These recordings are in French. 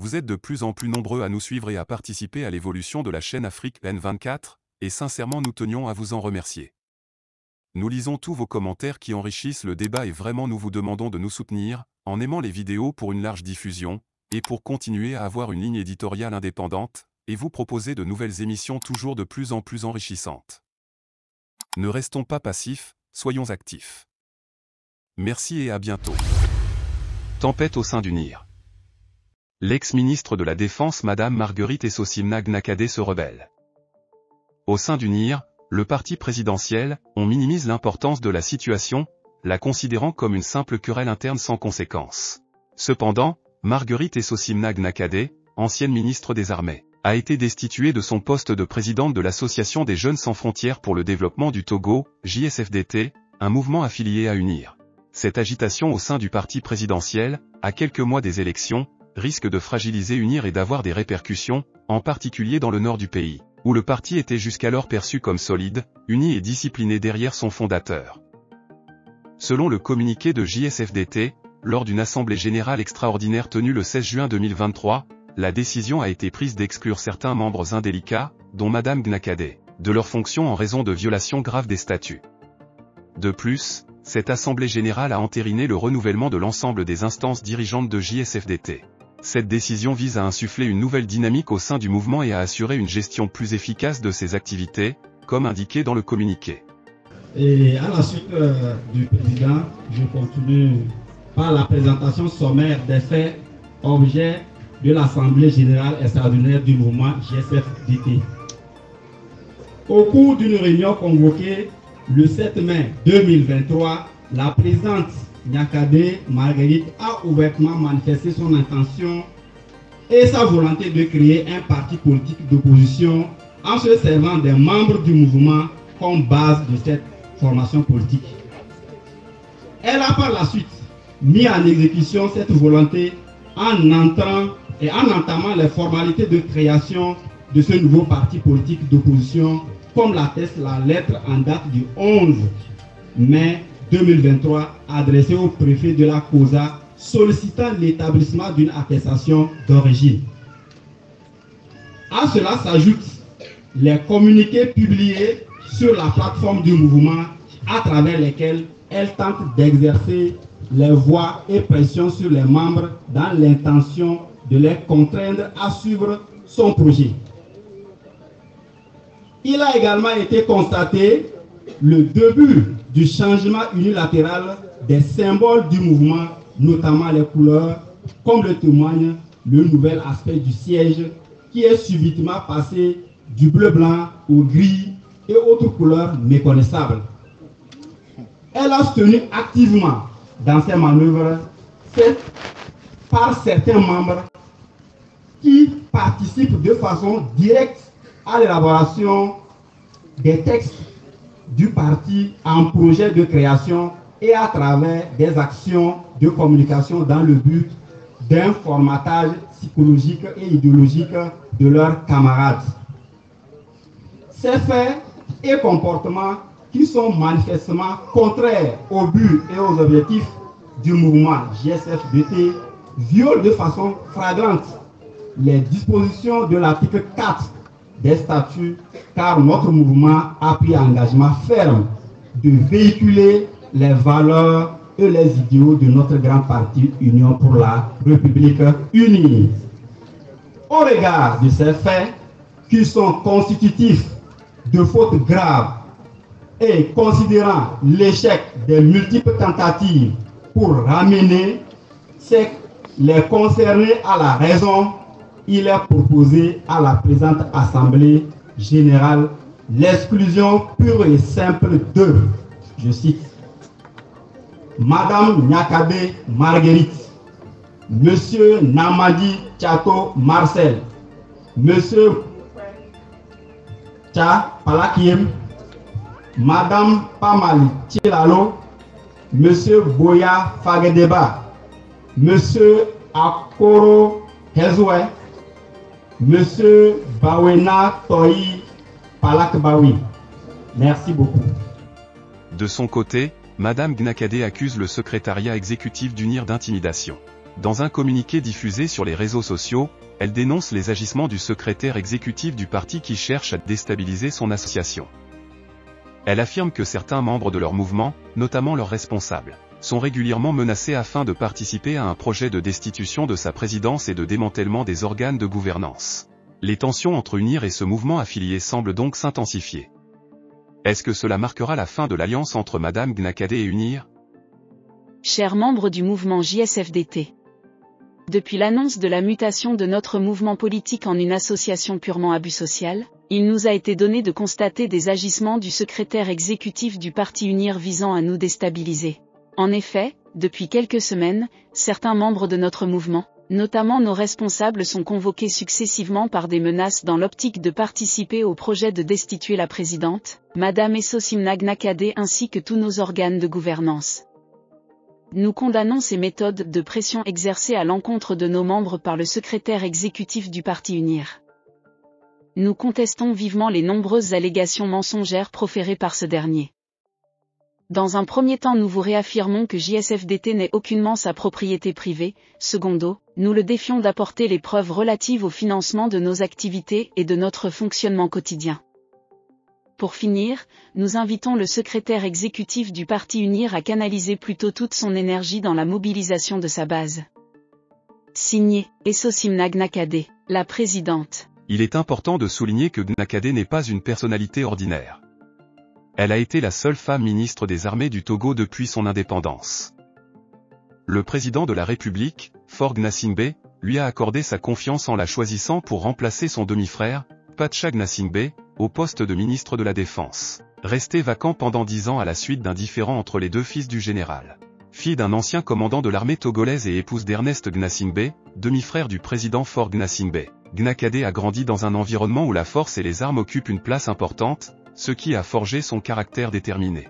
Vous êtes de plus en plus nombreux à nous suivre et à participer à l'évolution de la chaîne Afrique N24, et sincèrement nous tenions à vous en remercier. Nous lisons tous vos commentaires qui enrichissent le débat et vraiment nous vous demandons de nous soutenir, en aimant les vidéos pour une large diffusion, et pour continuer à avoir une ligne éditoriale indépendante, et vous proposer de nouvelles émissions toujours de plus en plus enrichissantes. Ne restons pas passifs, soyons actifs. Merci et à bientôt. Tempête au sein du NIR. L'ex-ministre de la Défense Madame Marguerite Essosimna Gnakadé se rebelle. Au sein du NIR, le parti présidentiel, on minimise l'importance de la situation, la considérant comme une simple querelle interne sans conséquence. Cependant, Marguerite Essosimna Gnakadé, ancienne ministre des Armées, a été destituée de son poste de présidente de l'Association des Jeunes Sans Frontières pour le Développement du Togo, JSFDT, un mouvement affilié à UNIR. Cette agitation au sein du parti présidentiel, à quelques mois des élections, risque de fragiliser UNIR et d'avoir des répercussions, en particulier dans le nord du pays, où le parti était jusqu'alors perçu comme solide, uni et discipliné derrière son fondateur. Selon le communiqué de JSFDT, lors d'une assemblée générale extraordinaire tenue le 16 juin 2023, la décision a été prise d'exclure certains membres indélicats, dont Madame Gnakadé, de leurs fonctions en raison de violations graves des statuts. De plus, cette assemblée générale a entériné le renouvellement de l'ensemble des instances dirigeantes de JSFDT. Cette décision vise à insuffler une nouvelle dynamique au sein du mouvement et à assurer une gestion plus efficace de ses activités, comme indiqué dans le communiqué. Et à la suite du président, je continue par la présentation sommaire des faits objets de l'Assemblée générale extraordinaire du mouvement JSFDT. Au cours d'une réunion convoquée le 7 mai 2023, la présidente Gnakadé Marguerite a ouvertement manifesté son intention et sa volonté de créer un parti politique d'opposition en se servant des membres du mouvement comme base de cette formation politique. Elle a par la suite mis en exécution cette volonté en entamant les formalités de création de ce nouveau parti politique d'opposition, comme l'atteste la lettre en date du 11 mai 2023 adressée au préfet de la COSA sollicitant l'établissement d'une attestation d'origine. À cela s'ajoutent les communiqués publiés sur la plateforme du mouvement à travers lesquels elle tente d'exercer les voix et pressions sur les membres dans l'intention de les contraindre à suivre son projet. Il a également été constaté le début du changement unilatéral des symboles du mouvement, notamment les couleurs, comme le témoigne le nouvel aspect du siège qui est subitement passé du bleu-blanc au gris et autres couleurs méconnaissables. Elle a soutenu activement dans ces manœuvres par certains membres qui participent de façon directe à l'élaboration des textes du parti en projet de création et à travers des actions de communication dans le but d'un formatage psychologique et idéologique de leurs camarades. Ces faits et comportements qui sont manifestement contraires au but et aux objectifs du mouvement JSFDT violent de façon flagrante les dispositions de l'article 4 des statuts, car notre mouvement a pris engagement ferme de véhiculer les valeurs et les idéaux de notre grand parti Union pour la République unie. Au regard de ces faits qui sont constitutifs de fautes graves et considérant l'échec des multiples tentatives pour ramener les concernés à la raison, il est proposé à la présente Assemblée générale l'exclusion pure et simple de, je cite, Madame Gnakadé Marguerite, Monsieur Namadi Tchato Marcel, Monsieur Tcha Palakiem, Madame Pamali Tchilalo, Monsieur Boya Fagedeba, Monsieur Akoro Hezoué, Monsieur Bawena Toyi Palakbawi. Merci beaucoup. De son côté, Madame Gnakadé accuse le secrétariat exécutif d'UNIR d'intimidation. Dans un communiqué diffusé sur les réseaux sociaux, elle dénonce les agissements du secrétaire exécutif du parti qui cherche à déstabiliser son association. Elle affirme que certains membres de leur mouvement, notamment leurs responsables, sont régulièrement menacés afin de participer à un projet de destitution de sa présidence et de démantèlement des organes de gouvernance. Les tensions entre UNIR et ce mouvement affilié semblent donc s'intensifier. Est-ce que cela marquera la fin de l'alliance entre Madame Gnakadé et UNIR? Chers membres du mouvement JSFDT. Depuis l'annonce de la mutation de notre mouvement politique en une association purement abus social, il nous a été donné de constater des agissements du secrétaire exécutif du parti UNIR visant à nous déstabiliser. En effet, depuis quelques semaines, certains membres de notre mouvement, notamment nos responsables, sont convoqués successivement par des menaces dans l'optique de participer au projet de destituer la présidente, Madame Essosimna Gnakadé, ainsi que tous nos organes de gouvernance. Nous condamnons ces méthodes de pression exercées à l'encontre de nos membres par le secrétaire exécutif du parti UNIR. Nous contestons vivement les nombreuses allégations mensongères proférées par ce dernier. Dans un premier temps, nous vous réaffirmons que JSFDT n'est aucunement sa propriété privée. Secondo, nous le défions d'apporter les preuves relatives au financement de nos activités et de notre fonctionnement quotidien. Pour finir, nous invitons le secrétaire exécutif du parti UNIR à canaliser plutôt toute son énergie dans la mobilisation de sa base. Signé, Essosimna Gnakadé, la présidente. Il est important de souligner que Gnakadé n'est pas une personnalité ordinaire. Elle a été la seule femme ministre des Armées du Togo depuis son indépendance. Le président de la République, Faure Gnassingbé, lui a accordé sa confiance en la choisissant pour remplacer son demi-frère, Patcha Gnassingbé, au poste de ministre de la Défense, resté vacant pendant 10 ans à la suite d'un différend entre les deux fils du général. Fille d'un ancien commandant de l'armée togolaise et épouse d'Ernest Gnassingbé, demi-frère du président Faure Gnassingbé, Gnakadé a grandi dans un environnement où la force et les armes occupent une place importante, ce qui a forgé son caractère déterminé.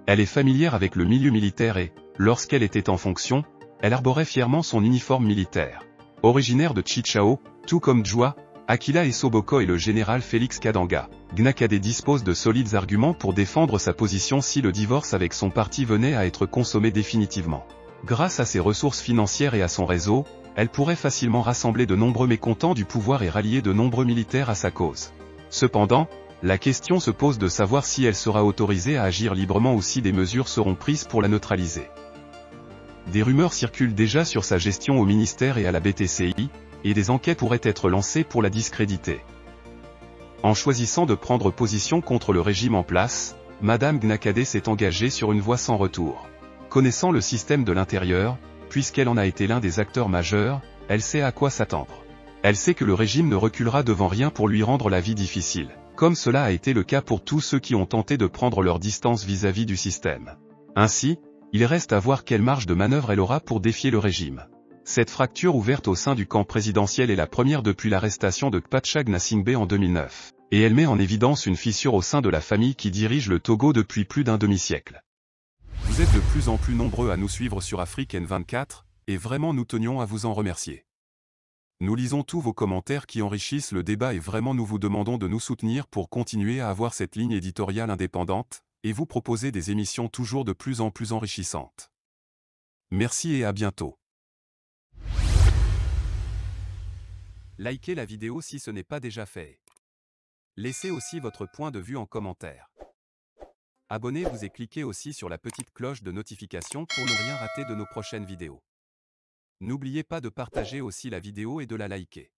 Elle est familière avec le milieu militaire et, lorsqu'elle était en fonction, elle arborait fièrement son uniforme militaire. Originaire de Chichao, tout comme Djoua, Akila Essoboko et le général Félix Kadanga, Gnakadé dispose de solides arguments pour défendre sa position si le divorce avec son parti venait à être consommé définitivement. Grâce à ses ressources financières et à son réseau, elle pourrait facilement rassembler de nombreux mécontents du pouvoir et rallier de nombreux militaires à sa cause. Cependant, la question se pose de savoir si elle sera autorisée à agir librement ou si des mesures seront prises pour la neutraliser. Des rumeurs circulent déjà sur sa gestion au ministère et à la BTCI, et des enquêtes pourraient être lancées pour la discréditer. En choisissant de prendre position contre le régime en place, Madame Gnakadé s'est engagée sur une voie sans retour. Connaissant le système de l'intérieur, puisqu'elle en a été l'un des acteurs majeurs, elle sait à quoi s'attendre. Elle sait que le régime ne reculera devant rien pour lui rendre la vie difficile, comme cela a été le cas pour tous ceux qui ont tenté de prendre leur distance vis-à-vis du système. Ainsi, il reste à voir quelle marge de manœuvre elle aura pour défier le régime. Cette fracture ouverte au sein du camp présidentiel est la première depuis l'arrestation de Patcha Gnassingbé en 2009, et elle met en évidence une fissure au sein de la famille qui dirige le Togo depuis plus d'un demi-siècle. Vous êtes de plus en plus nombreux à nous suivre sur Afrique N24, et vraiment nous tenions à vous en remercier. Nous lisons tous vos commentaires qui enrichissent le débat et vraiment nous vous demandons de nous soutenir pour continuer à avoir cette ligne éditoriale indépendante, et vous proposer des émissions toujours de plus en plus enrichissantes. Merci et à bientôt. Likez la vidéo si ce n'est pas déjà fait. Laissez aussi votre point de vue en commentaire. Abonnez-vous et cliquez aussi sur la petite cloche de notification pour ne rien rater de nos prochaines vidéos. N'oubliez pas de partager aussi la vidéo et de la liker.